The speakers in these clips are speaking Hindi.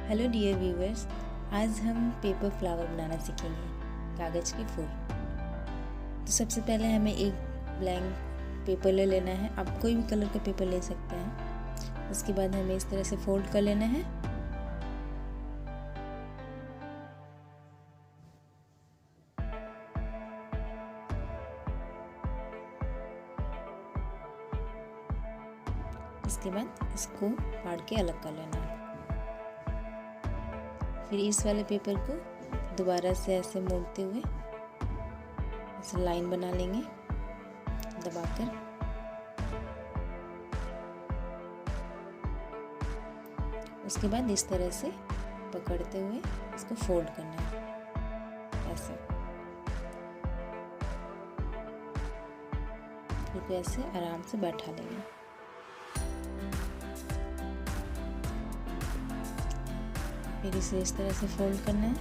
हेलो डियर व्यूवर्स, आज हम पेपर फ्लावर बनाना सीखेंगे, कागज़ के फूल। तो सबसे पहले हमें एक ब्लैंक पेपर ले लेना है। आप कोई भी कलर का पेपर ले सकते हैं। उसके बाद हमें इस तरह से फोल्ड कर लेना है। इसके बाद इसको फाड़ के अलग कर लेना है। फिर इस वाले पेपर को दोबारा से ऐसे मोड़ते हुए ऐसे लाइन बना लेंगे दबाकर। उसके बाद इस तरह से पकड़ते हुए इसको फोल्ड करना है ऐसे। फिर ऐसे आराम से बैठा लेंगे। फिर इसे इस तरह से फोल्ड करना है।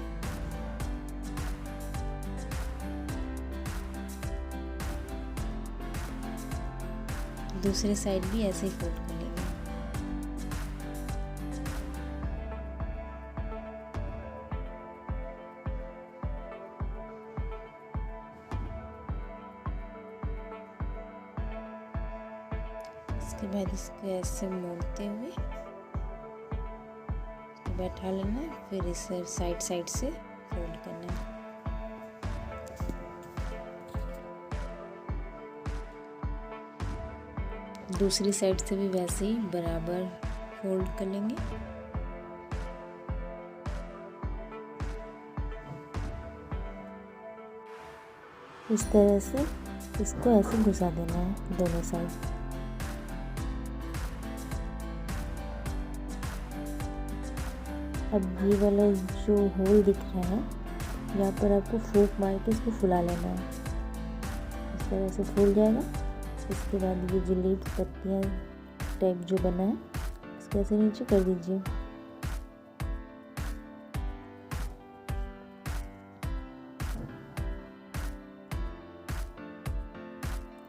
दूसरी साइड भी ऐसे ही फोल्ड कर लेंगे। इसके बाद इसको ऐसे मोड़ते हुए बैठा लेना है। फिर इसे साइड साइड से फोल्ड करना है। दूसरी साइड से भी वैसे ही बराबर फोल्ड कर लेंगे। इस तरह से इसको ऐसे घुसा देना है दोनों साइड। अब ये वाला जो होल दिख रहा है, यहाँ पर आपको फोक मार के इसको फुला लेना है। इस तरह से फूल जाएगा। इसके बाद ये जो लीफ पत्तियाँ टाइप जो बना है, इसको ऐसे नीचे कर दीजिए।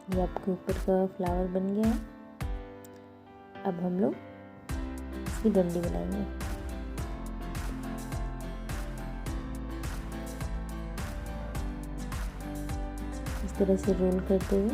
ये आपके ऊपर का फ्लावर बन गया है। अब हम लोग इसकी डंडी बनाएंगे। इस तरह से रोल करते हुए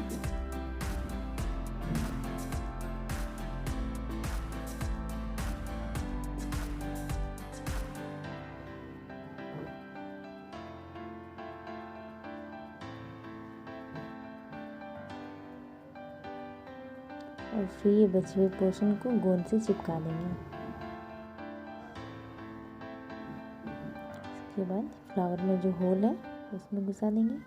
और फिर ये बचे हुए पोर्शन को गोंद से चिपका देंगे। इसके बाद फ्लावर में जो होल है उसमें घुसा देंगे।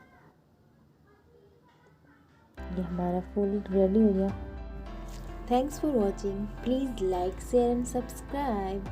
ये हमारा फूल रेडी हो गया। Thanks for watching. Please like, share and subscribe.